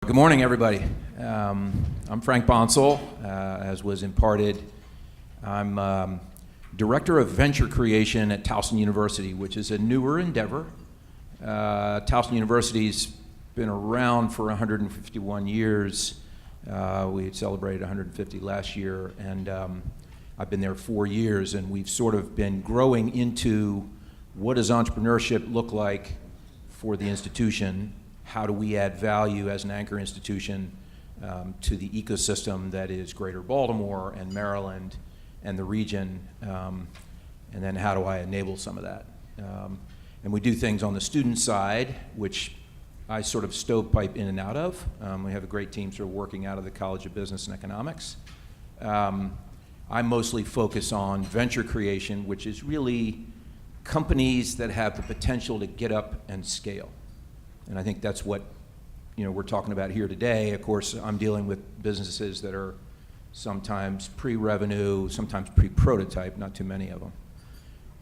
Good morning, everybody. I'm Frank Bonsal, as was imparted. I'm Director of Venture Creation at Towson University, which is a newer endeavor. Towson University's been around for 151 years. We celebrated 150 last year, and I've been there 4 years, and we've sort of been growing into what does entrepreneurship look like for the institution. How do we add value as an anchor institution to the ecosystem that is Greater Baltimore and Maryland and the region, and then how do I enable some of that? And we do things on the student side, which I sort of stovepipe in and out of. We have a great team sort of working out of the College of Business and Economics. I mostly focus on venture creation, which is really companies that have the potential to get up and scale. And I think that's what we're talking about here today. Of course, I'm dealing with businesses that are sometimes pre-revenue, sometimes pre-prototype, not too many of them.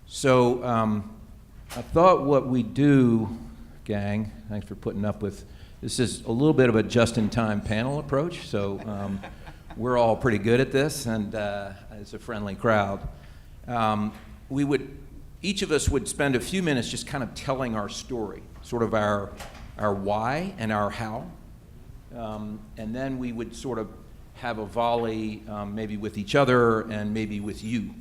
So I thought what we do, gang, thanks for putting up with, this is a little bit of a just-in-time panel approach, so we're all pretty good at this, and it's a friendly crowd. Each of us would spend a few minutes just kind of telling our story, sort of our why and our how, and then we would sort of have a volley, maybe with each other and maybe with you,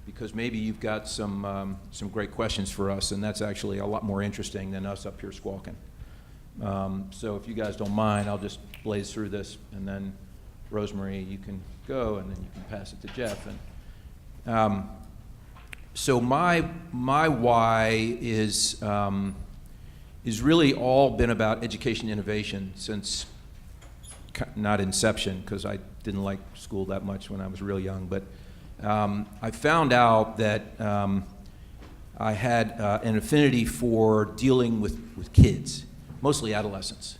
because maybe you've got some great questions for us, and that's actually a lot more interesting than us up here squawking. So if you guys don't mind, I'll just blaze through this, and then ROSEMARIE, you can go, and then you can pass it to Jeff. And so my why is really all been about education innovation since, not inception, because I didn't like school that much when I was real young, but I found out that I had an affinity for dealing with kids, mostly adolescents.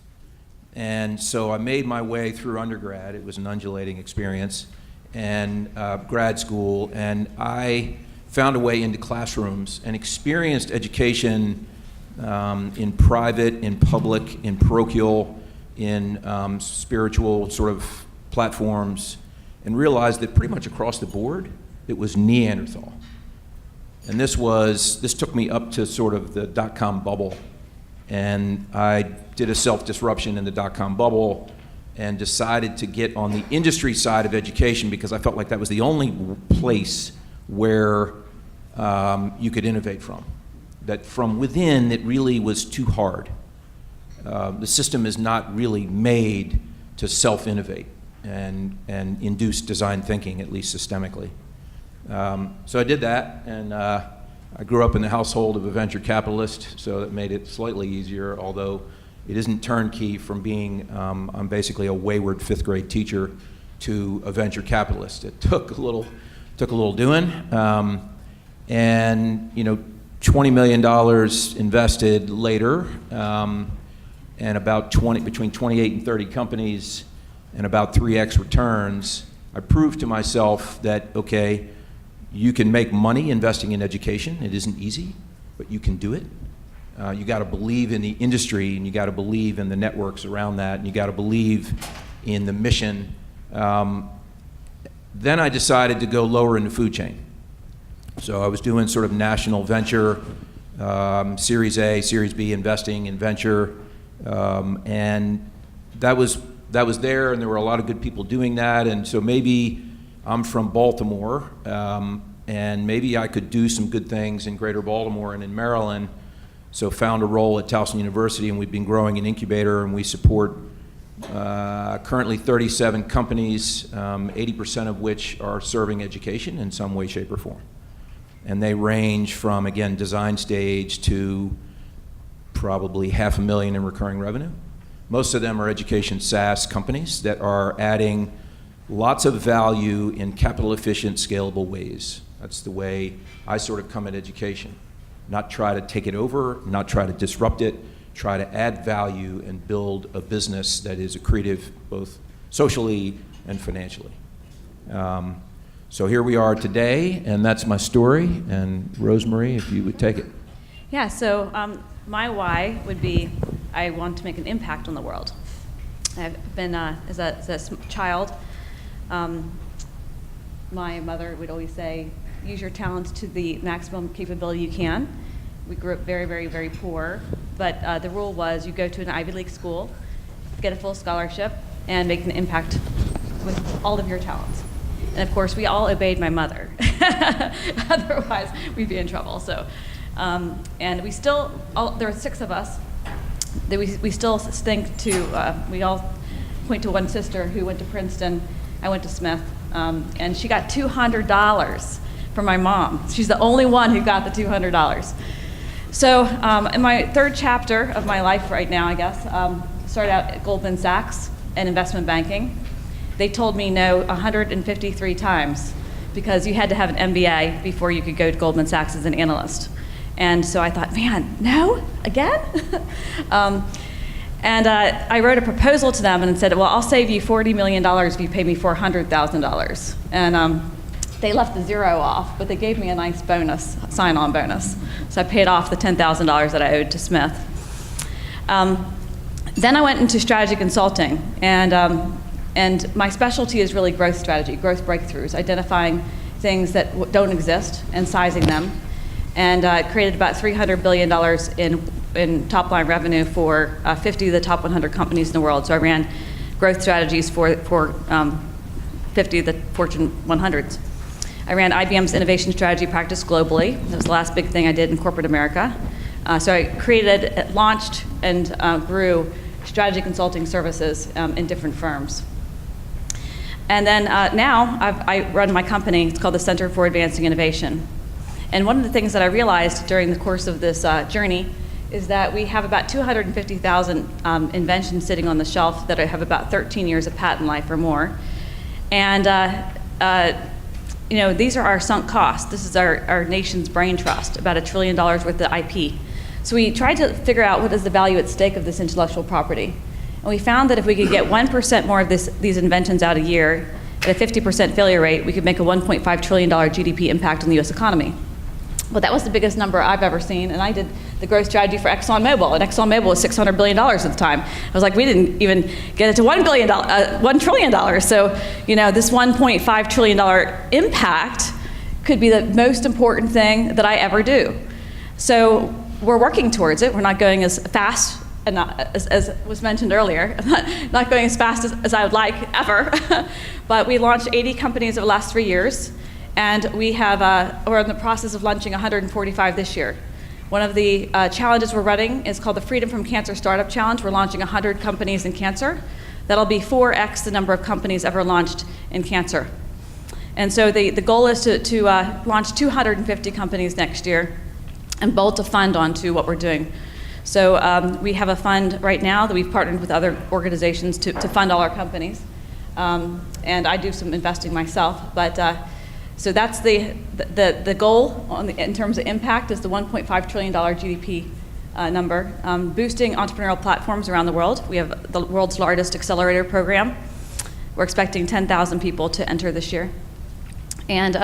And so I made my way through undergrad. It was an undulating experience, and grad school, and I found a way into classrooms and experienced education in private, in public, in parochial, in spiritual sort of platforms, and realized that pretty much across the board, it was Neanderthal. And this took me up to sort of the dot-com bubble. And I did a self-disruption in the dot-com bubble and decided to get on the industry side of education because I felt like that was the only place where you could innovate from. That from within, it really was too hard. The system is not really made to self-innovate and induce design thinking, at least systemically. So I did that, and I grew up in the household of a venture capitalist, so that made it slightly easier, although it isn't turnkey from being, I'm basically a wayward fifth grade teacher to a venture capitalist. It took a little doing, and $20 million invested later, and about between 28 and 30 companies, and about 3x returns. I proved to myself that, okay, you can make money investing in education. It isn't easy, but you can do it. You got to believe in the industry, and you got to believe in the networks around that, and you got to believe in the mission. Then I decided to go lower in the food chain. So I was doing sort of national venture, Series A, Series B investing in venture, and that was there, and there were a lot of good people doing that, and so maybe I'm from Baltimore, and maybe I could do some good things in Greater Baltimore and in Maryland, so found a role at Towson University, and we've been growing an incubator, and we support currently 37 companies, 80% of which are serving education in some way, shape, or form. And they range from, again, design stage to probably $500,000 in recurring revenue. Most of them are education SaaS companies that are adding lots of value in capital efficient, scalable ways. That's the way I sort of come at education. Not try to take it over, not try to disrupt it, try to add value and build a business that is accretive both socially and financially. So here we are today, and that's my story. And ROSEMARIE, if you would take it. Yeah, so my why would be I want to make an impact on the world. I've been, as a child, my mother would always say, use your talents to the maximum capability you can. We grew up very, very, very poor, but the rule was you go to an Ivy League school, get a full scholarship, and make an impact with all of your talents. And of course, we all obeyed my mother. Otherwise, we'd be in trouble. So, and we still, there were 6 of us, that we still think to, we all point to one sister who went to Princeton. I went to Smith, and she got $200 from my mom. She's the only one who got the $200. So in my 3rd chapter of my life right now, I guess, started out at Goldman Sachs in investment banking. They told me no 153 times because you had to have an MBA before you could go to Goldman Sachs as an analyst. And so I thought, man, no, again? And I wrote a proposal to them and said, well, I'll save you $40 million if you pay me $400,000. And they left the 0 off, but they gave me a nice bonus, sign-on bonus. So I paid off the $10,000 that I owed to Smith. Then I went into strategy consulting, and my specialty is really growth strategy, growth breakthroughs, identifying things that don't exist and sizing them, and created about $300 billion in top-line revenue for 50 of the top 100 companies in the world. So I ran growth strategies for 50 of the Fortune 100s. I ran IBM's innovation strategy practice globally. That was the last big thing I did in corporate America. So I created, launched, and grew strategy consulting services in different firms. And then now I run my company. It's called the Center for Advancing Innovation. And one of the things that I realized during the course of this journey is that we have about 250,000 inventions sitting on the shelf that have about 13 years of patent life or more. And you know, these are our sunk costs. This is our nation's brain trust, about $1 trillion worth of IP. So we tried to figure out what is the value at stake of this intellectual property. And we found that if we could get 1% more of these inventions out a year at a 50% failure rate, we could make a $1.5 trillion GDP impact on the US economy. Well, that was the biggest number I've ever seen, and I did the growth strategy for ExxonMobil, and ExxonMobil was $600 billion at the time. I was like, we didn't even get it to $1 trillion. So, you know, this $1.5 trillion impact could be the most important thing that I ever do. So we're working towards it. We're not going as fast, and not, as was mentioned earlier, not going as fast as I would like, ever. But we launched 80 companies over the last 3 years. And we have, we're in the process of launching 145 this year. One of the challenges we're running is called the Freedom from Cancer Startup Challenge. We're launching 100 companies in cancer. That'll be 4x the number of companies ever launched in cancer. And so the goal is to launch 250 companies next year and bolt a fund onto what we're doing. So we have a fund right now that we've partnered with other organizations to fund all our companies. And I do some investing myself, but so that's the goal in terms of impact is the $1.5 trillion GDP number. Boosting entrepreneurial platforms around the world. We have the world's largest accelerator program. We're expecting 10,000 people to enter this year. And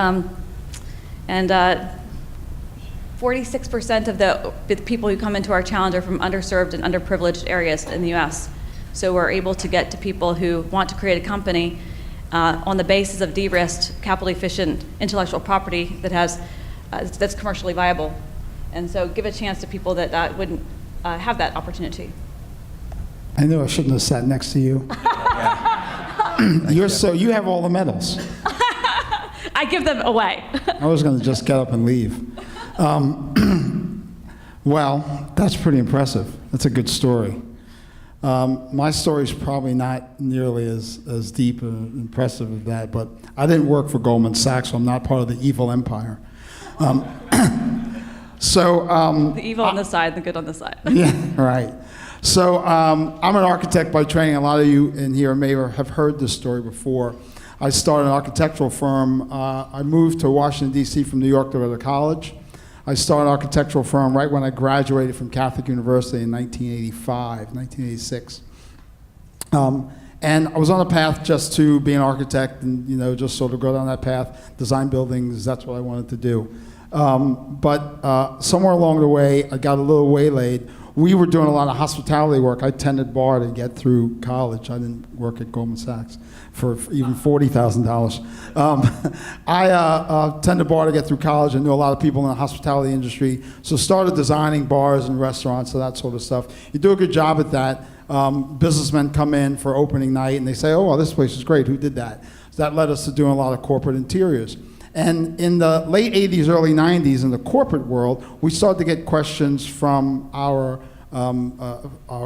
46% of the people who come into our challenge are from underserved and underprivileged areas in the US. So we're able to get to people who want to create a company on the basis of de-risked, capital-efficient intellectual property that has that's commercially viable, and so give a chance to people that wouldn't have that opportunity. I know I shouldn't have sat next to you. You have all the medals. I give them away. I was going to just get up and leave. Well, that's pretty impressive. That's a good story. My story's probably not nearly as deep and impressive as that, but I didn't work for Goldman Sachs, so I'm not part of the evil empire. The evil on the side, the good on the side. Yeah, right. So I'm an architect by training. A lot of you in here may have heard this story before. I started an architectural firm. I moved to Washington, D.C. from New York to go to college. I started an architectural firm right when I graduated from Catholic University in 1986. And I was on a path just to be an architect and, you know, just sort of go down that path, design buildings, that's what I wanted to do. But somewhere along the way, I got a little waylaid. we were doing a lot of hospitality work. I tended bar to get through college. I didn't work at Goldman Sachs for even $40,000. I tended bar to get through college and knew a lot of people in the hospitality industry, so started designing bars and restaurants and that sort of stuff. You do a good job at that. Businessmen come in for opening night and they say, oh, well, this place is great. Who did that? So that led us to doing a lot of corporate interiors. And in the late 80s, early 90s, in the corporate world, we started to get questions from our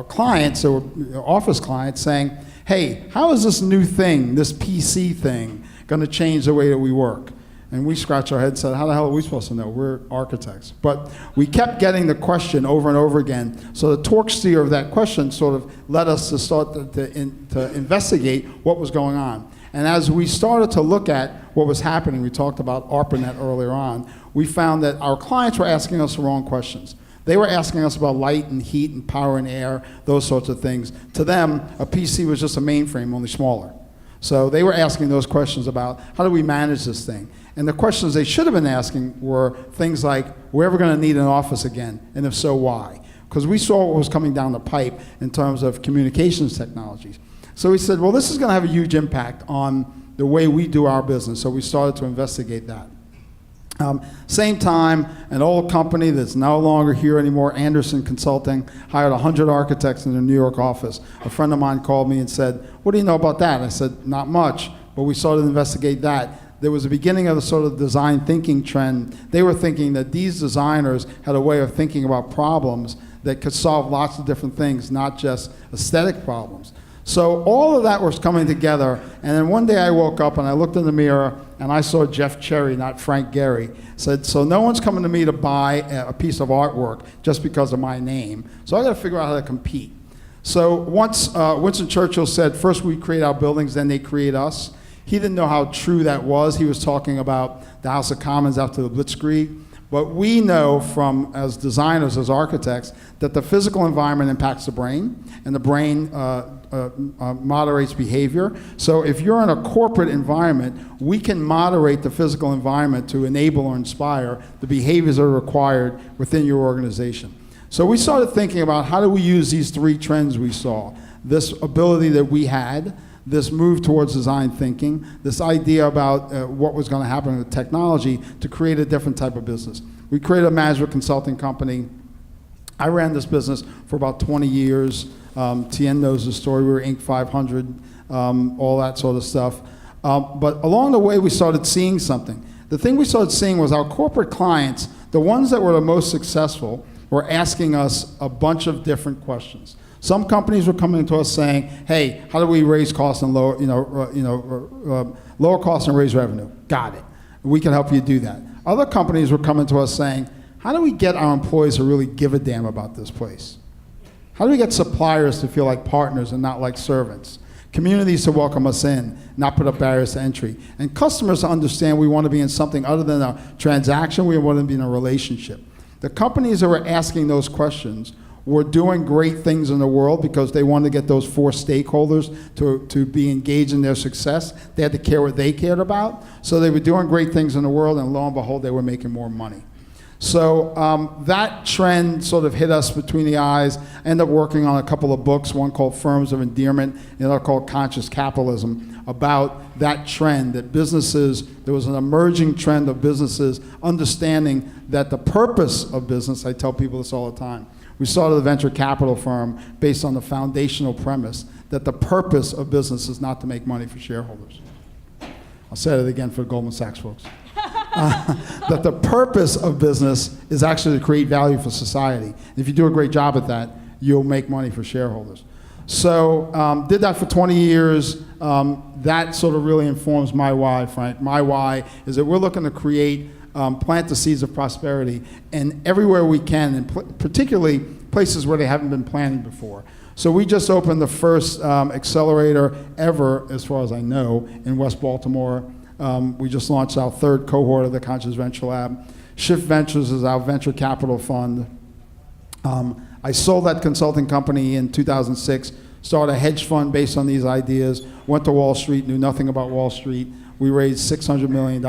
clients, or office clients, saying, hey, how is this new thing, this PC thing, going to change the way that we work? And we scratch our heads and said, how the hell are we supposed to know? We're architects. But we kept getting the question over and over again. So the torque steer of that question sort of led us to start to investigate what was going on. And as we started to look at what was happening, we talked about ARPANET earlier on, we found that our clients were asking us the wrong questions. They were asking us about light and heat and power and air, those sorts of things. To them, a PC was just a mainframe, only smaller. So they were asking those questions about how do we manage this thing? And the questions they should have been asking were things like, we're ever going to need an office again? And if so, why? Because we saw what was coming down the pipe in terms of communications technologies. So we said, well, this is going to have a huge impact on the way we do our business. So we started to investigate that. Same time, an old company that's no longer here anymore, Anderson Consulting, hired 100 architects in their New York office. A friend of mine called me and said, what do you know about that? I said, not much, but we started to investigate that. There was a beginning of the sort of design thinking trend. They were thinking that these designers had a way of thinking about problems that could solve lots of different things, not just aesthetic problems. So all of that was coming together, and then one day I woke up and I looked in the mirror and I saw Jeff Cherry, not Frank Gehry. Said, so no one's coming to me to buy a piece of artwork just because of my name, so I got to figure out how to compete. So once Winston Churchill said, first we create our buildings, then they create us, he didn't know how true that was. He was talking about the House of Commons after the Blitzkrieg. But we know from, as designers, as architects, that the physical environment impacts the brain, and the brain moderates behavior. So if you're in a corporate environment, we can moderate the physical environment to enable or inspire the behaviors that are required within your organization. So we started thinking about how do we use these three trends we saw, this ability that we had, this move towards design thinking, this idea about what was going to happen with technology to create a different type of business. We created a management consulting company. I ran this business for about 20 years. Tien knows the story. We were Inc. 500, all that sort of stuff. But along the way, we started seeing something. The thing we started seeing was our corporate clients, the ones that were the most successful, were asking us a bunch of different questions. Some companies were coming to us saying, hey, how do we raise costs and lower costs and raise revenue? Got it. We can help you do that. Other companies were coming to us saying, how do we get our employees to really give a damn about this place? How do we get suppliers to feel like partners and not like servants? Communities to welcome us in, not put up barriers to entry. And customers to understand we want to be in something other than a transaction, we want to be in a relationship. The companies that were asking those questions were doing great things in the world because they wanted to get those four stakeholders to be engaged in their success. They had to care what they cared about. So they were doing great things in the world, and lo and behold, they were making more money. So that trend sort of hit us between the eyes. I ended up working on a couple of books, one called Firms of Endearment, and another called Conscious Capitalism, about that trend, that businesses, there was an emerging trend of businesses understanding that the purpose of business, I tell people this all the time, we started a venture capital firm based on the foundational premise that the purpose of business is not to make money for shareholders. I'll say it again for the Goldman Sachs folks. That the purpose of business is actually to create value for society. If you do a great job at that, you'll make money for shareholders. So did that for 20 years. That sort of really informs my why, Frank. My why is that we're looking to create, plant the seeds of prosperity, and everywhere we can, and particularly places where they haven't been planting before. So we just opened the first accelerator ever, as far as I know, in West Baltimore. We just launched our third cohort of the Conscious Venture Lab. Shift Ventures is our venture capital fund. I sold that consulting company in 2006, started a hedge fund based on these ideas, went to Wall Street, knew nothing about Wall Street. We raised $600 million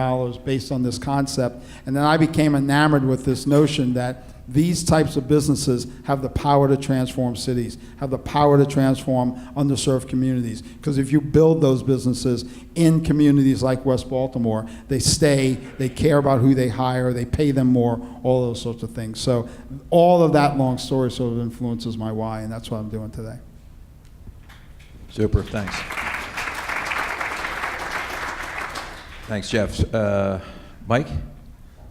based on this concept. And then I became enamored with this notion that these types of businesses have the power to transform cities, have the power to transform underserved communities. Because if you build those businesses in communities like West Baltimore, they stay, they care about who they hire, they pay them more, all those sorts of things. So all of that long story sort of influences my why, and that's what I'm doing today. Super, thanks. Thanks, Jeff. Mike?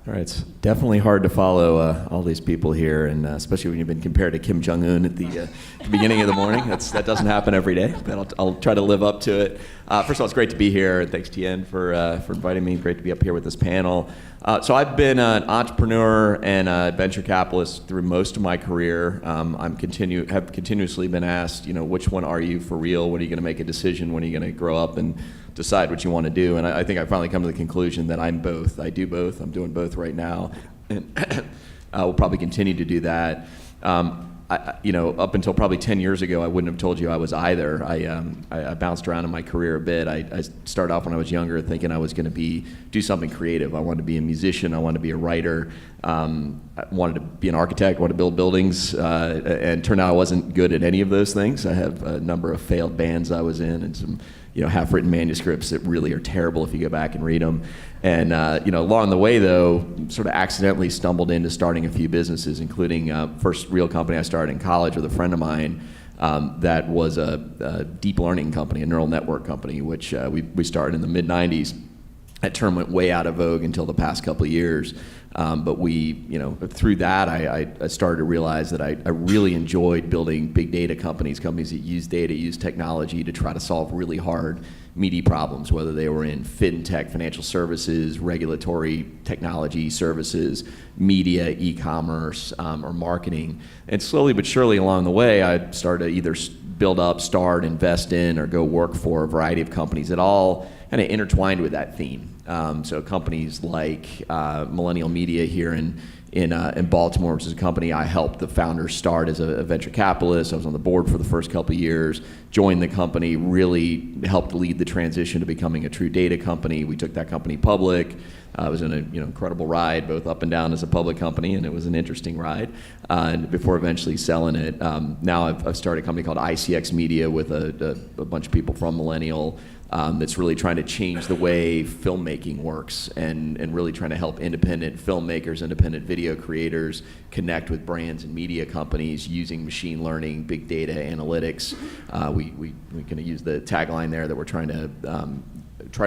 All right, it's definitely hard to follow all these people here, and especially when you've been compared to Kim Jong-un at the beginning of the morning. That doesn't happen every day, but I'll try to live up to it. First of all, it's great to be here, and thanks, Tien, for inviting me. Great to be up here with this panel. So I've been an entrepreneur and a venture capitalist through most of my career. Have continuously been asked, which one are you for real? When are you going to make a decision? When are you going to grow up and decide what you want to do? And I think I finally come to the conclusion that I'm both. I do both. I'm doing both right now, and I will probably continue to do that. Up until probably 10 years ago, I wouldn't have told you I was either. I bounced around in my career a bit. I started off when I was younger thinking I was going to do something creative. I wanted to be a musician. I wanted to be a writer. I wanted to be an architect. I wanted to build buildings. And turned out I wasn't good at any of those things. I have a number of failed bands I was in and some half-written manuscripts that really are terrible if you go back and read them. And along the way, though, sort of accidentally stumbled into starting a few businesses, including first real company I started in college with a friend of mine that was a deep learning company, a neural network company, which we started in the mid-'90s. That term went way out of vogue until the past couple of years. But through that, I started to realize that I really enjoyed building big data companies that use data, use technology to try to solve really hard, meaty problems, whether they were in fintech, financial services, regulatory technology services, media, e-commerce, or marketing. And slowly but surely along the way, I started to either build up, start, invest in, or go work for a variety of companies that all kind of intertwined with that theme. So companies like Millennial Media here in Baltimore, which is a company I helped the founders start as a venture capitalist. I was on the board for the first couple of years, joined the company, really helped lead the transition to becoming a true data company. We took that company public. It was an incredible ride, both up and down as a public company, and it was an interesting ride. And before eventually selling it, now I've started a company called ICX Media with a bunch of people from Millennial. That's really trying to change the way filmmaking works and really trying to help independent filmmakers, independent video creators connect with brands and media companies using machine learning, big data analytics. We kind of use the tagline there that we're trying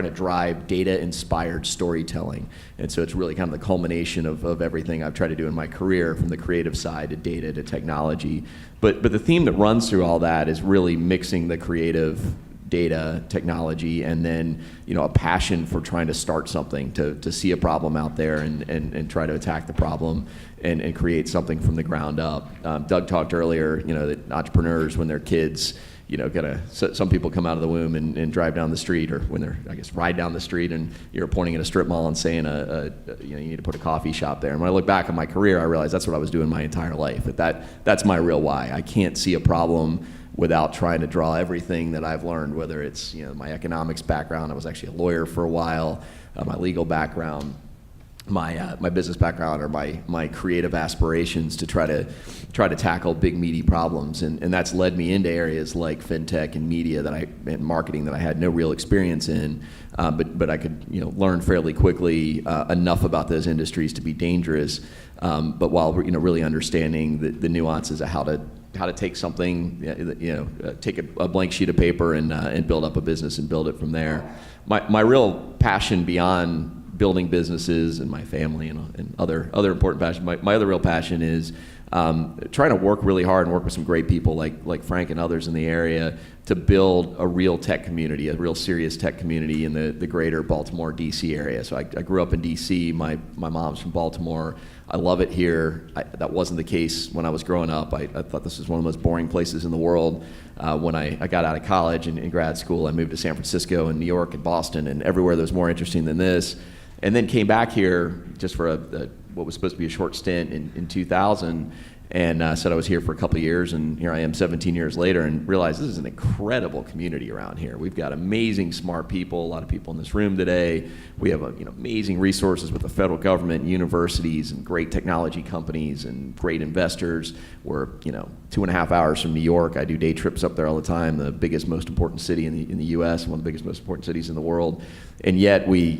to drive data-inspired storytelling. And so it's really kind of the culmination of everything I've tried to do in my career, from the creative side to data to technology. But the theme that runs through all that is really mixing the creative, data, technology, and then a passion for trying to start something, to see a problem out there and try to attack the problem and create something from the ground up. Doug talked earlier, that entrepreneurs, when they're kids, some people come out of the womb and drive down the street, or when they're, ride down the street and you're pointing at a strip mall and saying, you need to put a coffee shop there. And when I look back on my career, I realize that's what I was doing my entire life. That's my real why. I can't see a problem without trying to draw everything that I've learned, whether it's my economics background. I was actually a lawyer for a while, my legal background, my business background, or my creative aspirations to try to tackle big meaty problems, and that's led me into areas like fintech and media and marketing that I had no real experience in, but I could learn fairly quickly enough about those industries to be dangerous, but while really understanding the nuances of how to take something, take a blank sheet of paper and build up a business and build it from there. My real passion beyond building businesses and my family and other important passion, my other real passion is trying to work really hard and work with some great people like Frank and others in the area to build a real tech community, a real serious tech community in the greater Baltimore, D.C. area. So I grew up in D.C. My mom's from Baltimore. I love it here. That wasn't the case when I was growing up. I thought this was one of the most boring places in the world. When I got out of college and in grad school, I moved to San Francisco and New York and Boston and everywhere that was more interesting than this. And then came back here just for what was supposed to be a short stint in 2000, and said I was here for a couple of years, and here I am 17 years later, and realized this is an incredible community around here. We've got amazing, smart people, a lot of people in this room today. We have amazing resources with the federal government, universities, and great technology companies, and great investors. We're 2.5 hours from New York. I do day trips up there all the time, the biggest, most important city in the U.S., one of the biggest, most important cities in the world. And yet we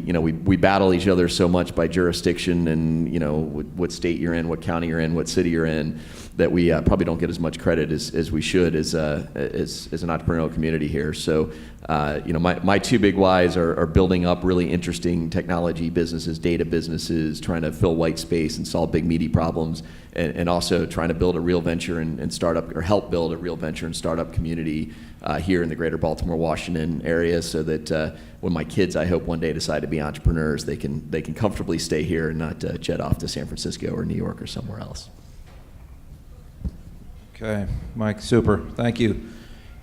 battle each other so much by jurisdiction and what state you're in, what county you're in, what city you're in, that we probably don't get as much credit as we should as an entrepreneurial community here. So my two big whys are building up really interesting technology businesses, data businesses, trying to fill white space and solve big meaty problems, and also trying to build a real venture and startup, or help build a real venture and startup community here in the greater Baltimore, Washington area, so that when my kids, I hope one day, decide to be entrepreneurs, they can comfortably stay here and not jet off to San Francisco or New York or somewhere else. Okay, Mike, super, thank you.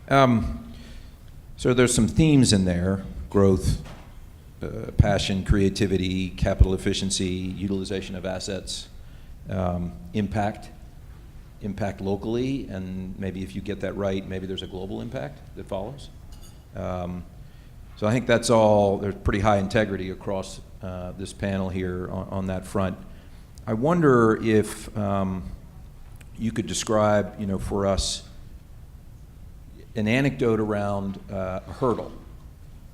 So there's some themes in there: growth, passion, creativity, capital efficiency, utilization of assets, impact locally, and maybe if you get that right, maybe there's a global impact that follows. So I think that's all. There's pretty high integrity across this panel here on that front. I wonder if you could describe, for us, an anecdote around a hurdle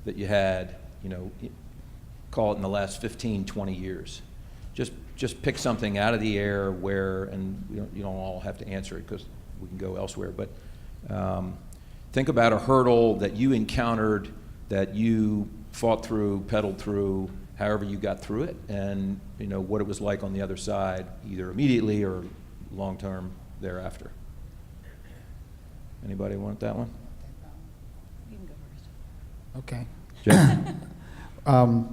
that you had, call it in the last 15, 20 years. Just pick something out of the air where, and you don't all have to answer it because we can go elsewhere, but think about a hurdle that you encountered, that you fought through, pedaled through, however you got through it, and what it was like on the other side, either immediately or long-term thereafter. Anybody want that one? You can go first. Okay. Jeff?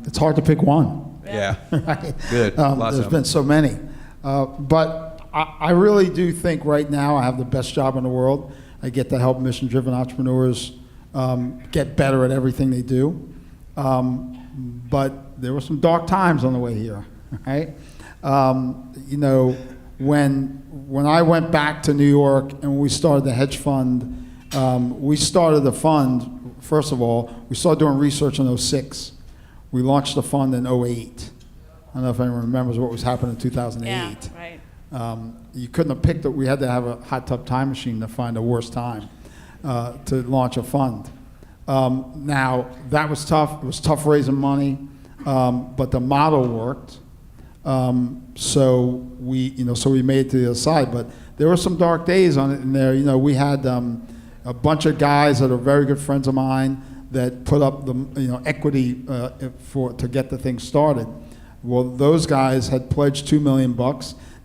It's hard to pick one. Yeah. Right? Good. Lots There's of been so many. But I really do think right now I have the best job in the world. I get to help mission-driven entrepreneurs get better at everything they do. But there were some dark times on the way here, right? When I went back to New York and we started the hedge fund, we started the fund, first of all, we started doing research in 2006. We launched the fund in 2008. I don't know if anyone remembers what was happening in 2008. Yeah, right. You couldn't have picked it. We had to have a hot tub time machine to find the worst time to launch a fund. Now, that was tough. It was tough raising money, but the model worked. So we made it to the other side. But there were some dark days on it in there. We had a bunch of guys that are very good friends of mine that put up the equity to get the thing started. Well, those guys had pledged $2 million.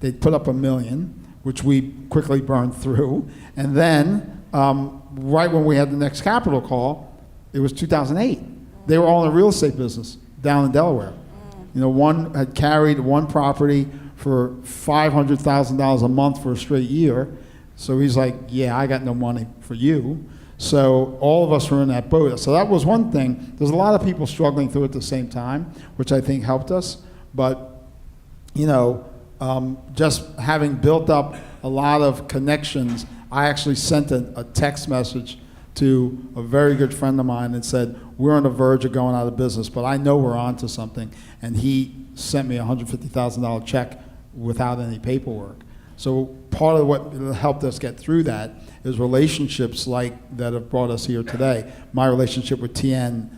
They'd put up $1 million, which we quickly burned through. And then, right when we had the next capital call, it was 2008. They were all in the real estate business down in Delaware. One had carried one property for $500,000 a month for a straight year. So he's like, yeah, I got no money for you. So all of us were in that boat. So that was one thing. There's a lot of people struggling through it at the same time, which I think helped us. But, just having built up a lot of connections, I actually sent a text message to a very good friend of mine and said, we're on the verge of going out of business, but I know we're on to something. And he sent me a $150,000 check without any paperwork. So part of what helped us get through that is relationships like that have brought us here today. My relationship with TN,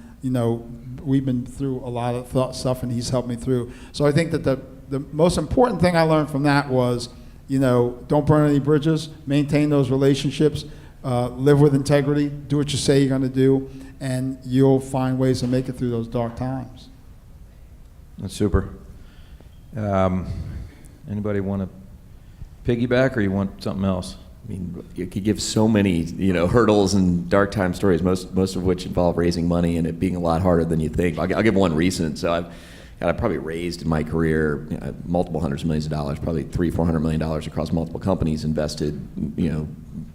we've been through a lot of stuff and he's helped me through. So I think that the most important thing I learned from that was, don't burn any bridges, maintain those relationships, live with integrity, do what you say you're going to do, and you'll find ways to make it through those dark times. That's super. Anybody want to piggyback, or you want something else? I mean, you could give so many, hurdles and dark time stories, most of which involve raising money and it being a lot harder than you think. I'll give one recent. So I've probably raised in my career multiple hundreds of millions of dollars, probably $300-400 million across multiple companies, invested,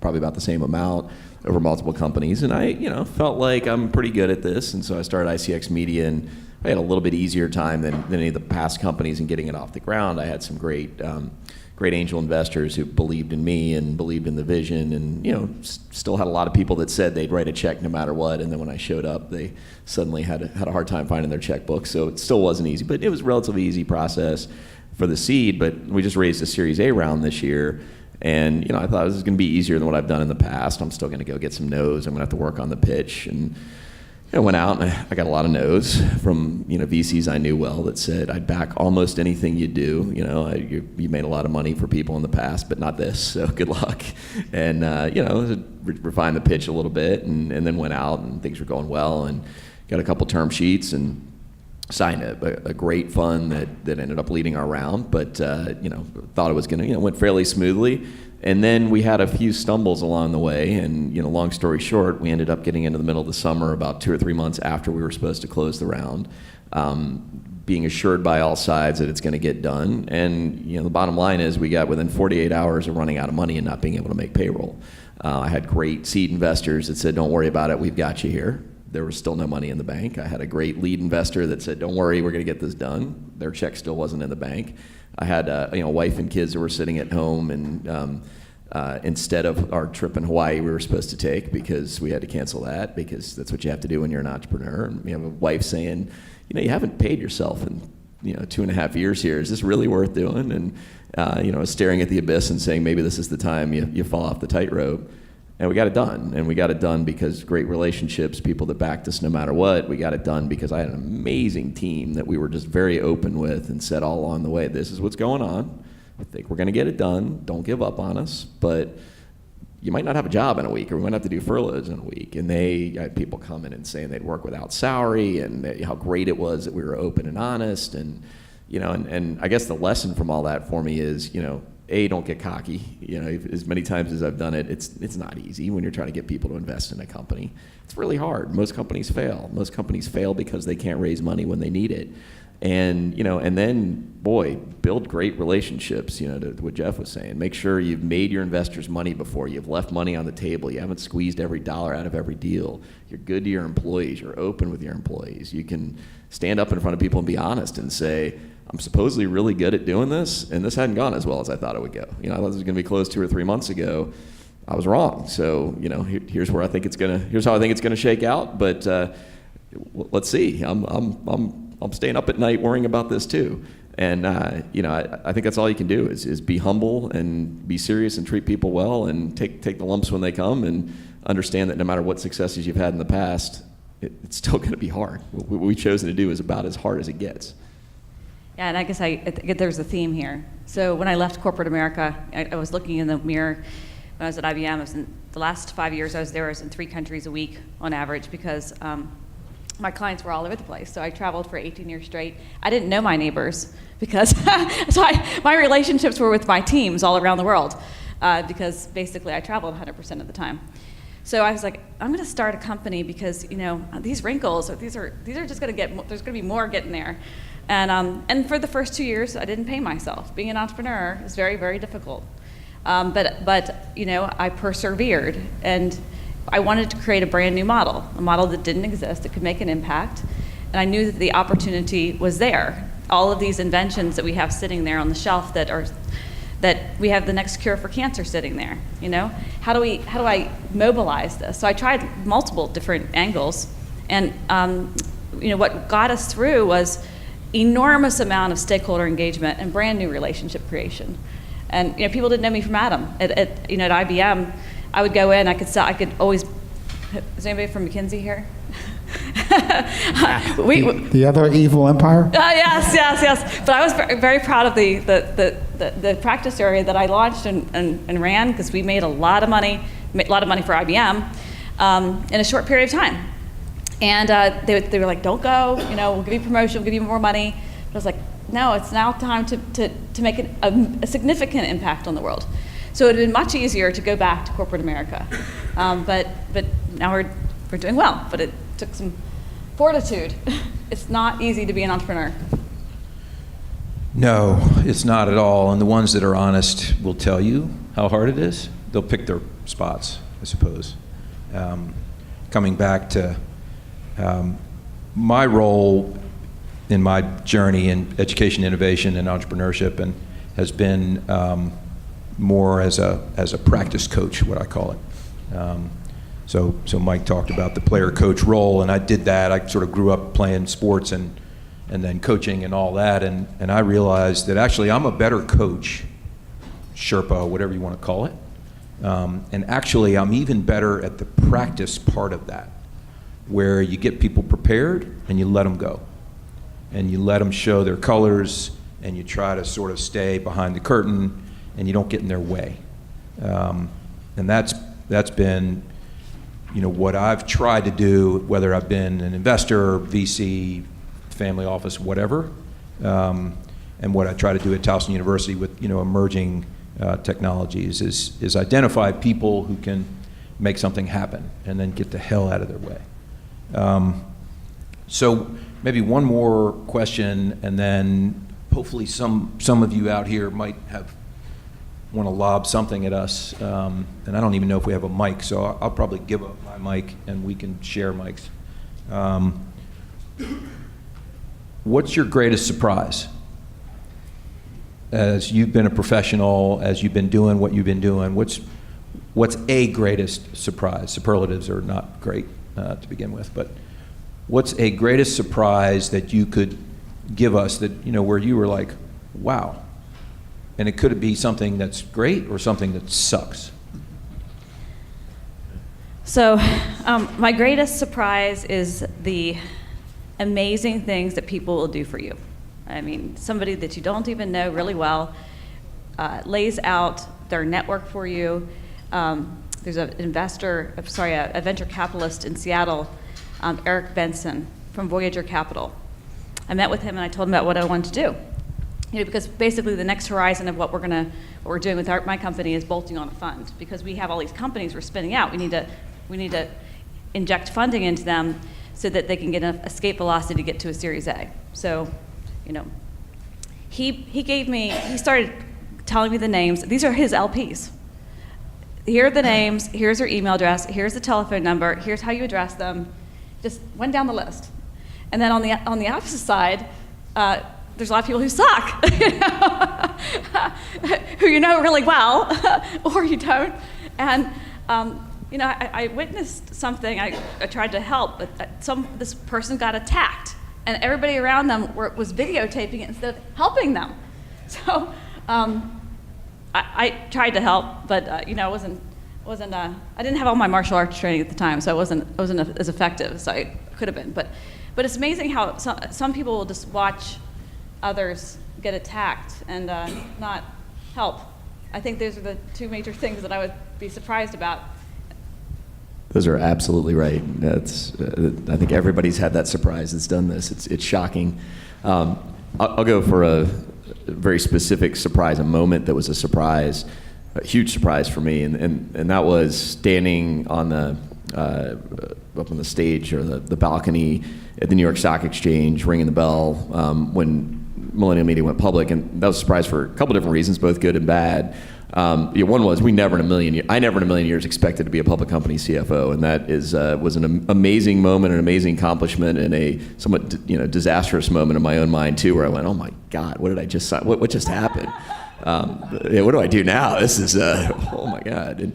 probably about the same amount over multiple companies. And I, felt like I'm pretty good at this. And so I started ICX Media, and I had a little bit easier time than any of the past companies in getting it off the ground. I had some great great angel investors who believed in me and believed in the vision, and still had a lot of people that said they'd write a check no matter what, and then when I showed up, they suddenly had a hard time finding their checkbook. So it still wasn't easy, but it was a relatively easy process for the seed. But we just raised a Series A round this year, and I thought this was going to be easier than what I've done in the past. I'm still going to go get some no's. I'm going to have to work on the pitch, and I went out and I got a lot of no's from VCs I knew well that said, I'd back almost anything you do. You made a lot of money for people in the past, but not this, so good luck. And refined the pitch a little bit, and then went out, and things were going well, and got a couple term sheets and signed a great fund that ended up leading our round, but thought it was going to went fairly smoothly. And then we had a few stumbles along the way, and long story short, we ended up getting into the middle of the summer, about 2 or 3 months after we were supposed to close the round, being assured by all sides that it's going to get done. And the bottom line is we got within 48 hours of running out of money and not being able to make payroll. I had great seed investors that said, don't worry about it, we've got you here. There was still no money in the bank. I had a great lead investor that said, don't worry, we're going to get this done. Their check still wasn't in the bank. I had a wife and kids that were sitting at home, and instead of our trip in Hawaii we were supposed to take, because we had to cancel that, because that's what you have to do when you're an entrepreneur. And you have a wife saying, you haven't paid yourself in 2.5 years here. Is this really worth doing? And staring at the abyss and saying, maybe this is the time you fall off the tightrope. And we got it done. And we got it done because great relationships, people that backed us no matter what. We got it done because I had an amazing team that we were just very open with and said all along the way, this is what's going on. I think we're going to get it done. Don't give up on us. But you might not have a job in a week, or we might have to do furloughs in a week. And I had people coming and saying they'd work without salary, and how great it was that we were open and honest. And and I guess the lesson from all that for me is, don't get cocky. As many times as I've done it, it's not easy when you're trying to get people to invest in a company. It's really hard. Most companies fail. Most companies fail because they can't raise money when they need it. And and then, boy, build great relationships. To what Jeff was saying, make sure you've made your investors money before. You've left money on the table. You haven't squeezed every dollar out of every deal. You're good to your employees. You're open with your employees. You can stand up in front of people and be honest and say, I'm supposedly really good at doing this, and this hadn't gone as well as I thought it would go. I thought this was going to be closed 2 or 3 months ago. I was wrong. So here's how I think it's going to shake out. But let's see. I'm staying up at night worrying about this too. And I think that's all you can do is be humble and be serious and treat people well, and take the lumps when they come, and understand that no matter what successes you've had in the past, it's still going to be hard. What we've chosen to do is about as hard as it gets. Yeah, and I guess I think there's a theme here. So when I left corporate America, I was looking in the mirror when I was at IBM. I was in the last 5 years I was there. I was in 3 countries a week on average, because my clients were all over the place. So I traveled for 18 years straight. I didn't know my neighbors, because my relationships were with my teams all around the world, because basically I traveled 100% of the time. So I was like, I'm going to start a company, because these wrinkles, these are just going to there's going to be more getting there. And for the first 2 years, I didn't pay myself. Being an entrepreneur is very, very difficult. But I persevered, and I wanted to create a brand new model, a model that didn't exist, that could make an impact. And I knew that the opportunity was there. All of these inventions that we have sitting there on the shelf that we have the next cure for cancer sitting there. How do I mobilize this? So I tried multiple different angles, and what got us through was enormous amount of stakeholder engagement and brand new relationship creation. And people didn't know me from Adam. At IBM, I would go in. I could always. Is anybody from McKinsey here? The other evil empire? Yes. But I was very proud of the practice area that I launched and ran, because we made a lot of money for IBM in a short period of time. And they were like, don't go, we'll give you promotion, we'll give you more money. But I was like, no, it's now time to make a significant impact on the world. So it would have been much easier to go back to corporate America. But now we're doing well, but it took some fortitude. It's not easy to be an entrepreneur. No, it's not at all. And the ones that are honest will tell you how hard it is. They'll pick their spots, I suppose. Coming back to my role in my journey in education, innovation, and entrepreneurship, and has been more as a practice coach, what I call it. So Mike talked about the player-coach role, and I did that. I sort of grew up playing sports and then coaching and all that, and I realized that actually I'm a better coach, Sherpa, whatever you want to call it, and actually I'm even better at the practice part of that, where you get people prepared and you let them go. And you let them show their colors, and you try to sort of stay behind the curtain, and you don't get in their way. And that's been, what I've tried to do, whether I've been an investor, VC, family office, whatever, and what I try to do at Towson University with, emerging technologies is identify people who can make something happen and then get the hell out of their way. So maybe one more question, and then hopefully some of you out here might want to lob something at us, and I don't even know if we have a mic, so I'll probably give up my mic and we can share mics. What's your greatest surprise? As you've been a professional, as you've been doing what you've been doing, what's a greatest surprise? Superlatives are not great to begin with, but what's a greatest surprise that you could give us that, where you were like, wow? And it could be something that's great or something that sucks. So my greatest surprise is the amazing things that people will do for you. I mean, somebody that you don't even know really well lays out their network for you. There's a venture capitalist in Seattle, Eric Benson from Voyager Capital. I met with him and I told him about what I wanted to do. Because basically the next horizon of what we're doing with my company is bolting on a fund, because we have all these companies we're spinning out. We need to inject funding into them so that they can get enough escape velocity to get to a Series A. So, he started telling me the names. These are his LPs. Here are the names, here's their email address, here's the telephone number, here's how you address them. Just went down the list. And then on the opposite side, there's a lot of people who suck, who you know really well, or you don't. And I witnessed something. I tried to help, but this person got attacked, and everybody around them was videotaping it instead of helping them. So I tried to help, but I didn't have all my martial arts training at the time, so I wasn't as effective as I could have been. But it's amazing how some people will just watch others get attacked and not help. I think those are the two major things that I would be surprised about. Those are absolutely right. I think everybody's had that surprise that's done this. It's shocking. I'll go for a very specific surprise, a moment that was a surprise, a huge surprise for me, and that was standing on the up on the stage or the balcony at the New York Stock Exchange, ringing the bell when Millennial Media went public, and that was a surprise for a couple different reasons, both good and bad. One was I never in a million years expected to be a public company CFO, and that was an amazing moment, an amazing accomplishment, and a somewhat disastrous moment in my own mind too, where I went, oh my God, what did I just sign? What just happened? What do I do now? This is oh my God. And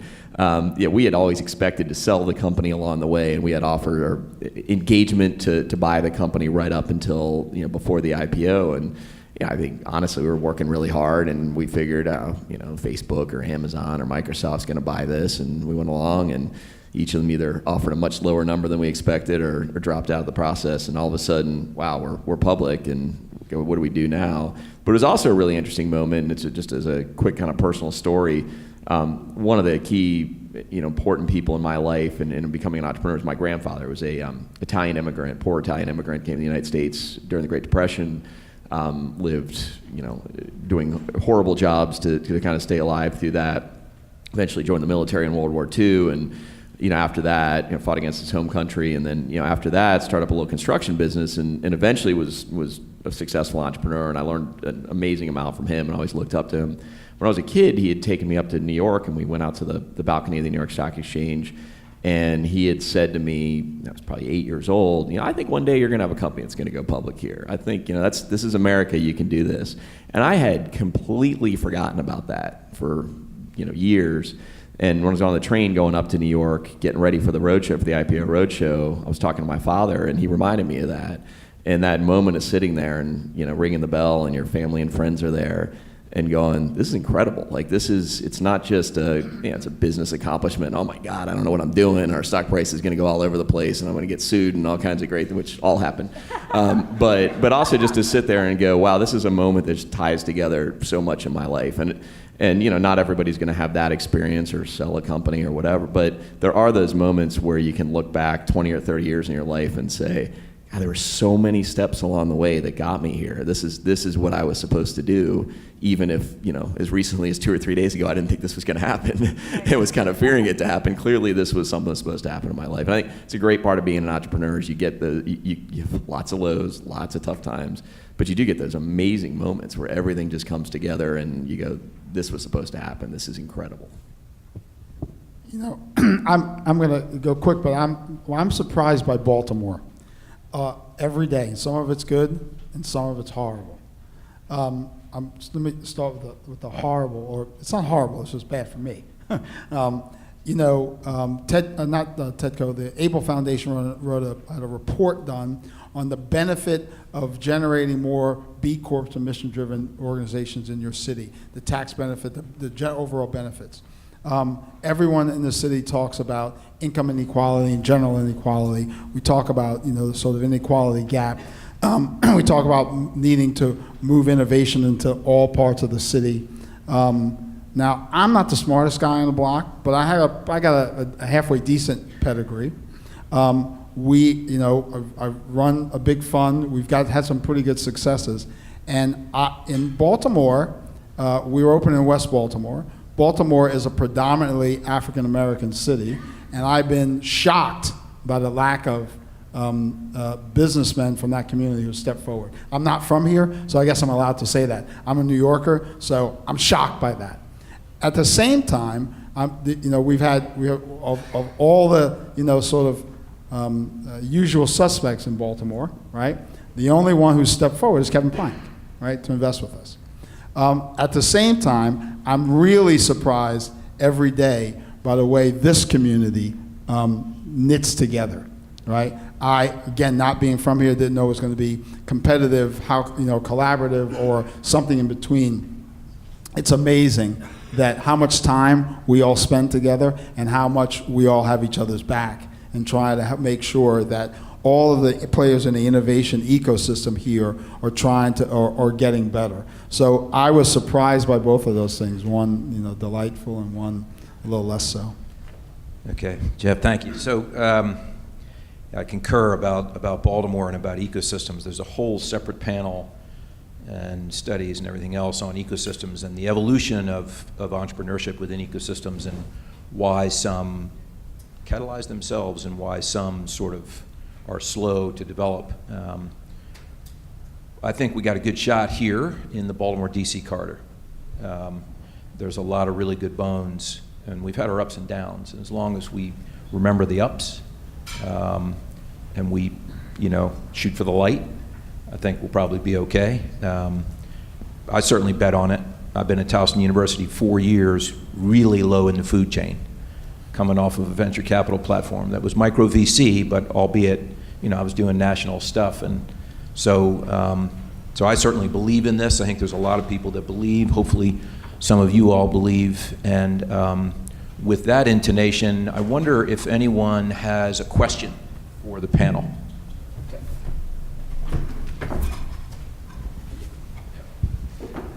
we had always expected to sell the company along the way, and we had offered our engagement to buy the company right up until before the IPO. And I think honestly we were working really hard, and we figured Facebook or Amazon or Microsoft's going to buy this, and we went along, and each of them either offered a much lower number than we expected or dropped out of the process. And all of a sudden, wow, we're public, and what do we do now? But it was also a really interesting moment, and it's just as a quick kind of personal story. One of the key, important people in my life and becoming an entrepreneur is my grandfather. Was a Italian immigrant, poor Italian immigrant, came to the United States during the Great Depression, lived, doing horrible jobs to kind of stay alive through that. Eventually joined the military in World War II, and after that, fought against his home country, and then after that, started up a little construction business, and eventually was a successful entrepreneur. And I learned an amazing amount from him, and always looked up to him. When I was a kid, he had taken me up to New York, and we went out to the balcony of the New York Stock Exchange. And he had said to me, I was probably 8 years old, I think one day you're going to have a company that's going to go public here. I think, this is America, you can do this. And I had completely forgotten about that for, years. And when I was on the train going up to New York, getting ready for the roadshow, for the IPO roadshow, I was talking to my father, and he reminded me of that. And that moment of sitting there and, ringing the bell, and your family and friends are there, and going, this is incredible. Like, it's not just it's a business accomplishment. Oh my God, I don't know what I'm doing. Our stock price is going to go all over the place, and I'm going to get sued and all kinds of great things, which all happen. But also just to sit there and go, wow, this is a moment that just ties together so much in my life. And not everybody's going to have that experience or sell a company or whatever, but there are those moments where you can look back 20 or 30 years in your life and say, God, there were so many steps along the way that got me here. This is what I was supposed to do, even if, as recently as 2 or 3 days ago, I didn't think this was going to happen. I was kind of fearing it to happen. Clearly, this was something that's supposed to happen in my life. And I think it's a great part of being an entrepreneur is you get you have lots of lows, lots of tough times, but you do get those amazing moments where everything just comes together and you go, this was supposed to happen. This is incredible. I'm going to go quick, but I'm surprised by Baltimore. Every day. Some of it's good and some of it's horrible. Let me start with the horrible, or it's not horrible, it's just bad for me. The Able Foundation had a report done on the benefit of generating more B Corps and mission-driven organizations in your city, the tax benefit, the overall benefits. Everyone in the city talks about income inequality and general inequality. We talk about, the sort of inequality gap. We talk about needing to move innovation into all parts of the city. Now, I'm not the smartest guy on the block, but I got a halfway decent pedigree. I've run a big fund. We've had some pretty good successes. And in Baltimore, we were opening in West Baltimore. Baltimore is a predominantly African-American city, and I've been shocked by the lack of businessmen from that community who step forward. I'm not from here, so I guess I'm allowed to say that. I'm a New Yorker, so I'm shocked by that. At the same time, we have of all the sort of usual suspects in Baltimore, right? The only one who stepped forward is Kevin Plank, right, to invest with us. At the same time, I'm really surprised every day by the way this community knits together, right? I, again, not being from here, didn't know it was going to be competitive, collaborative, or something in between. It's amazing that how much time we all spend together and how much we all have each other's back and try to make sure that all of the players in the innovation ecosystem here are trying to, or getting better. So I was surprised by both of those things. One, delightful, and one a little less so. Okay, Jeff, thank you. So I concur about Baltimore and about ecosystems. There's a whole separate panel and studies and everything else on ecosystems and the evolution of entrepreneurship within ecosystems and why some catalyze themselves and why some sort of are slow to develop. I think we got a good shot here in the Baltimore DC corridor. There's a lot of really good bones, and we've had our ups and downs. And as long as we remember the ups and we, shoot for the light, I think we'll probably be okay. I certainly bet on it. I've been at Towson University 4 years, really low in the food chain, coming off of a venture capital platform that was micro VC, but albeit, I was doing national stuff. And so I certainly believe in this. I think there's a lot of people that believe. Hopefully some of you all believe. And with that intonation, I wonder if anyone has a question for the panel.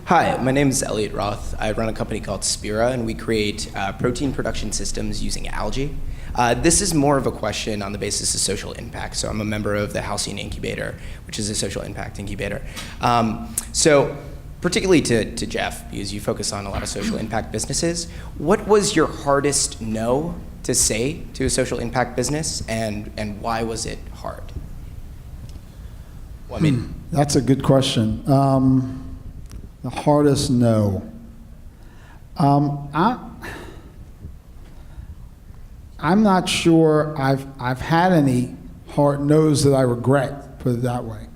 Hi, my name is Elliot Roth. I run a company called Spira, and we create protein production systems using algae. This is more of a question on the basis of social impact. So I'm a member of the Halcyon Incubator, which is a social impact incubator. So particularly to Jeff, because you focus on a lot of social impact businesses, what was your hardest no to say to a social impact business, and why was it hard? Well, That's a good question. The hardest no. I'm not sure I've had any hard no's that I regret, put it that way.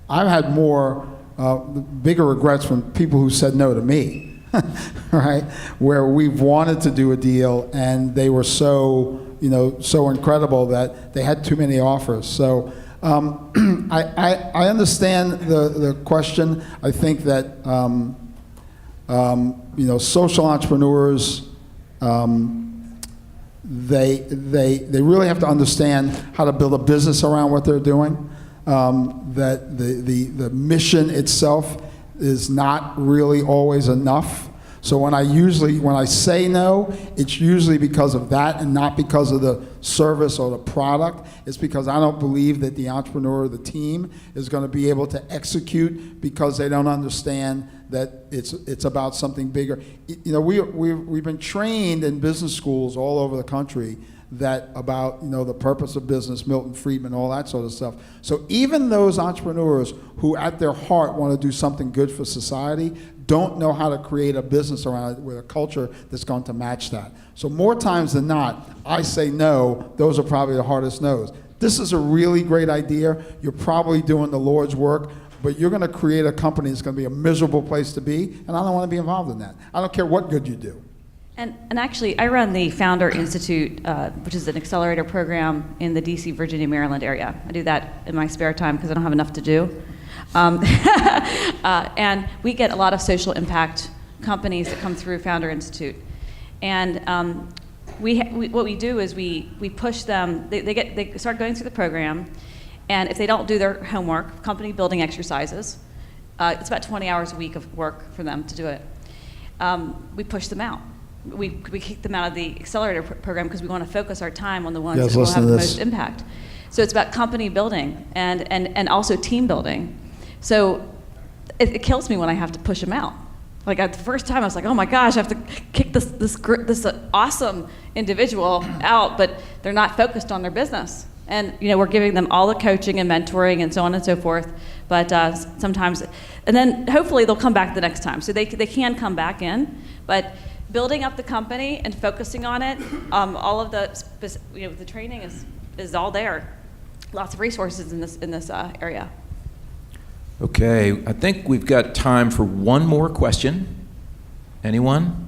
I've had more, bigger regrets from people who said no to me, right? Where we've wanted to do a deal and they were so, so incredible that they had too many offers. So I understand the question. I think that, social entrepreneurs, they really have to understand how to build a business around what they're doing. That the mission itself is not really always enough. So when I say no, it's usually because of that and not because of the service or the product. It's because I don't believe that the entrepreneur or the team is going to be able to execute because they don't understand that it's about something bigger. We've been trained in business schools all over the country that about the purpose of business, Milton Friedman, all that sort of stuff. So even those entrepreneurs who at their heart want to do something good for society don't know how to create a business around it with a culture that's going to match that. So more times than not, I say no. Those are probably the hardest no's. This is a really great idea. You're probably doing the Lord's work, but you're going to create a company that's going to be a miserable place to be, and I don't want to be involved in that. I don't care what good you do. And actually, I run the Founder Institute, which is an accelerator program in the DC, Virginia, Maryland area. I do that in my spare time because I don't have enough to do. And we get a lot of social impact companies that come through Founder Institute. And what we do is we push them, they start going through the program, and if they don't do their homework, company building exercises, it's about 20 hours a week of work for them to do it. We push them out. We kick them out of the accelerator program because we want to focus our time on the ones that will have the most impact. So it's about company building and also team building. So it kills me when I have to push them out. Like at the first time I was like, oh my gosh, I have to kick this awesome individual out, but they're not focused on their business. And we're giving them all the coaching and mentoring and so on and so forth. But sometimes, and then hopefully they'll come back the next time. So they can come back in, but building up the company and focusing on it, all of the training is all there. Lots of resources in this area. Okay, I think we've got time for one more question. Anyone?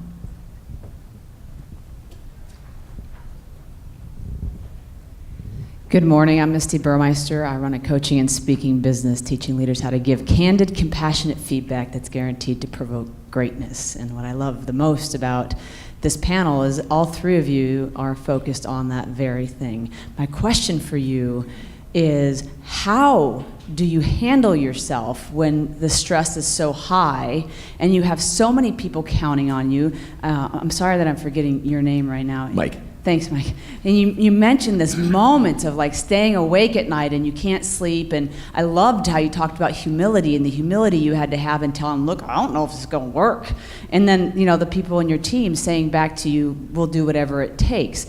Good morning, I'm Misty Burmeister. I run a coaching and speaking business, teaching leaders how to give candid, compassionate feedback that's guaranteed to provoke greatness. And what I love the most about this panel is all three of you are focused on that very thing. My question for you is, how do you handle yourself when the stress is so high and you have so many people counting on you? I'm sorry that I'm forgetting your name right now. Mike. Thanks, Mike. And you mentioned this moment of like staying awake at night and you can't sleep, and I loved how you talked about humility and the humility you had to have and tell them, look, I don't know if this is going to work. And then, the people in your team saying back to you, we'll do whatever it takes.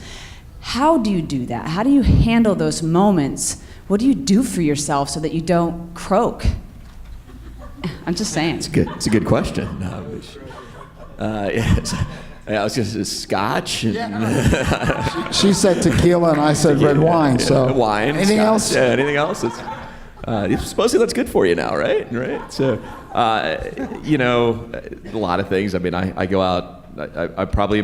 How do you do that? How do you handle those moments? What do you do for yourself so that you don't croak? I'm just saying. It's a good question. Yes. I was going to say scotch. And She said tequila, and I said red wine. So wine. Anything scotch, else? Yeah, anything else? Supposedly that's good for you now, right? Right. So, a lot of things. I mean, I go out. I probably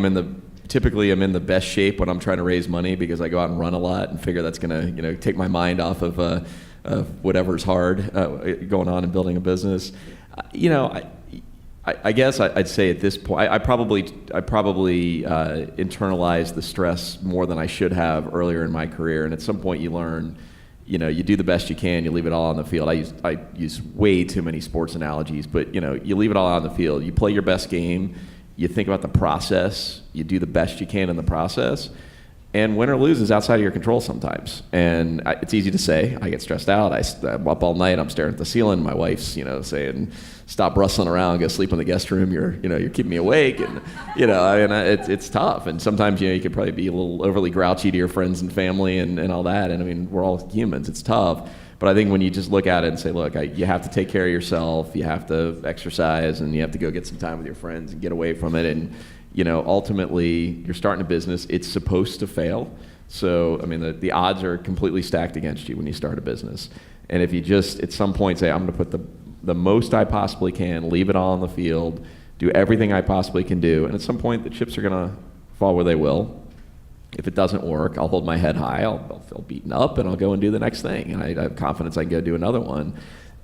typically am in the best shape when I'm trying to raise money because I go out and run a lot and figure that's going to take my mind off of whatever's hard going on in building a business. I guess I'd say at this point, I probably internalized the stress more than I should have earlier in my career. And at some point you learn, you do the best you can, you leave it all on the field. I use way too many sports analogies, but you leave it all on the field. You play your best game, you think about the process, you do the best you can in the process. And win or lose is outside of your control sometimes. And it's easy to say. I get stressed out. I'm up all night. I'm staring at the ceiling. My wife's, saying, "Stop rustling around. Go sleep in the guest room. You're keeping me awake." And it's tough. And sometimes you could probably be a little overly grouchy to your friends and family and all that. And I mean, we're all humans. It's tough. But I think when you just look at it and say, look, you have to take care of yourself. You have to exercise, and you have to go get some time with your friends and get away from it. And ultimately, you're starting a business. It's supposed to fail, So, I mean, the odds are completely stacked against you when you start a business. And if you just, at some point, say, I'm going to put the most I possibly can, leave it all on the field, do everything I possibly can do, and at some point, the chips are going to fall where they will. If it doesn't work, I'll hold my head high, I'll feel beaten up, and I'll go and do the next thing. And I have confidence I can go do another one.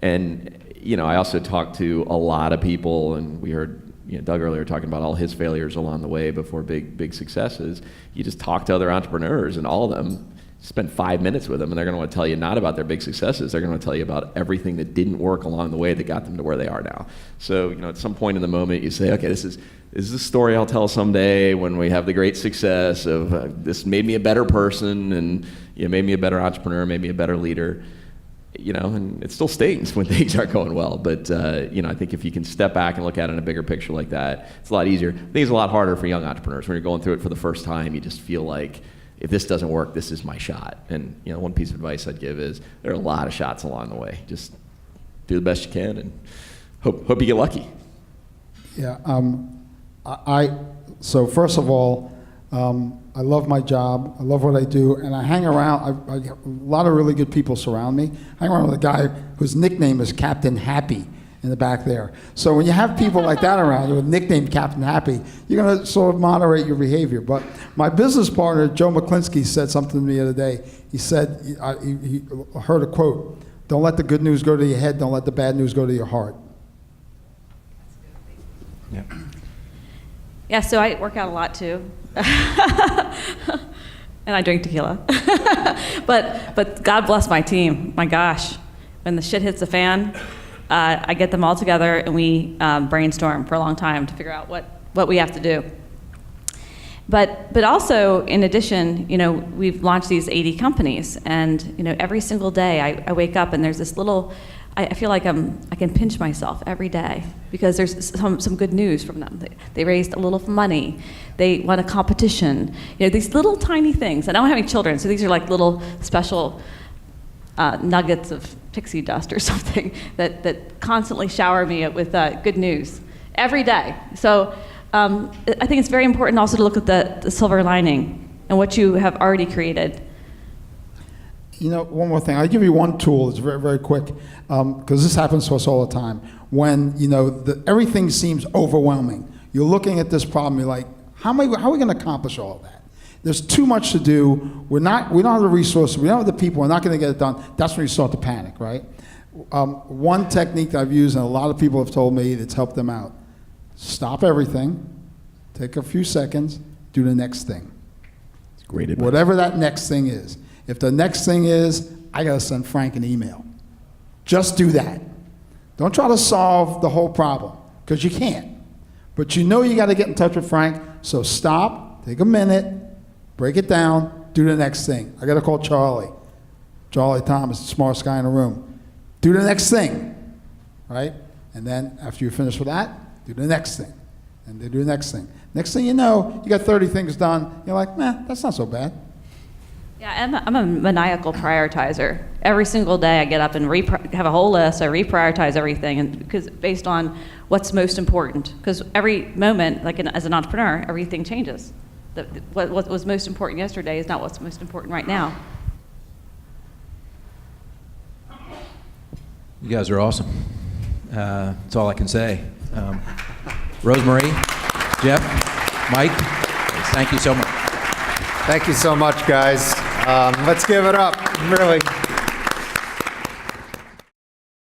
And, you know, I also talked to a lot of people, and we heard, you know, Doug earlier talking about all his failures along the way before big successes. You just talk to other entrepreneurs, and all of them, spend 5 minutes with them, and they're going to want to tell you not about their big successes. They're going to tell you about everything that didn't work along the way that got them to where they are now. So, you know, at some point in the moment, you say, okay, this is the story I'll tell someday when we have the great success of this made me a better person, and you know, made me a better entrepreneur, made me a better leader. You know, and it still stings when things aren't going well. But, you know, I think if you can step back and look at it in a bigger picture like that, it's a lot easier. I think it's a lot harder for young entrepreneurs. When you're going through it for the first time, you just feel like, if this doesn't work, this is my shot. And, you know, one piece of advice I'd give is there are a lot of shots along the way. Just do the best you can and hope you get lucky. Yeah. So first of all, I love my job. I love what I do, and I hang around. A lot of really good people surround me. I hang around with a guy whose nickname is Captain Happy in the back there. So when you have people like that around you with nickname Captain Happy, you're going to sort of moderate your behavior. But my business partner, Joe McClinsky, said something to me the other day. He said, he heard a quote, "Don't let the good news go to your head, don't let the bad news go to your heart." Yeah. Yeah, so I work out a lot too. And I drink tequila. but God bless my team. My gosh, when the shit hits the fan, I get them all together and we brainstorm for a long time to figure out what we have to do. But also, in addition, you know, we've launched these 80 companies, and you know, every single day I wake up and there's this little, I feel like I can pinch myself every day because there's some good news from them. They raised a little money, they won a competition. You know, these little tiny things. I don't have any children, so these are like little special nuggets of pixie dust or something that constantly shower me with good news every day. So I think it's very important also to look at the silver lining and what you have already created. You know, one more thing. I'll give you one tool. It's very, very quick, because this happens to us all the time. When, you know, everything seems overwhelming. You're looking at this problem, you're like, how are we going to accomplish all of that? There's too much to do. We don't have the resources. We don't have the people. We're not going to get it done. That's when you start to panic, right? One technique that I've used, and a lot of people have told me that's helped them out: stop everything, take a few seconds, do the next thing. It's great advice. Whatever that next thing is. If the next thing is, I got to send Frank an email. Just do that. Don't try to solve the whole problem, because you can't. But you know you got to get in touch with Frank, so stop, take a minute, break it down, do the next thing. I got to call Charlie. Charlie Thomas, the smartest guy in the room. Do the next thing, right? And then after you finish with that, do the next thing. And then do the next thing. Next thing you know, you got 30 things done. You're like, nah, that's not so bad. Yeah, I'm a maniacal prioritizer. Every single day I get up and have a whole list. I reprioritize everything, and because based on what's most important. Because every moment, like as an entrepreneur, everything changes. What was most important yesterday is not what's most important right now. You guys are awesome. That's all I can say. Rosemarie, Jeff, Mike, thank you so much. Thank you so much, guys. Let's give it up, really.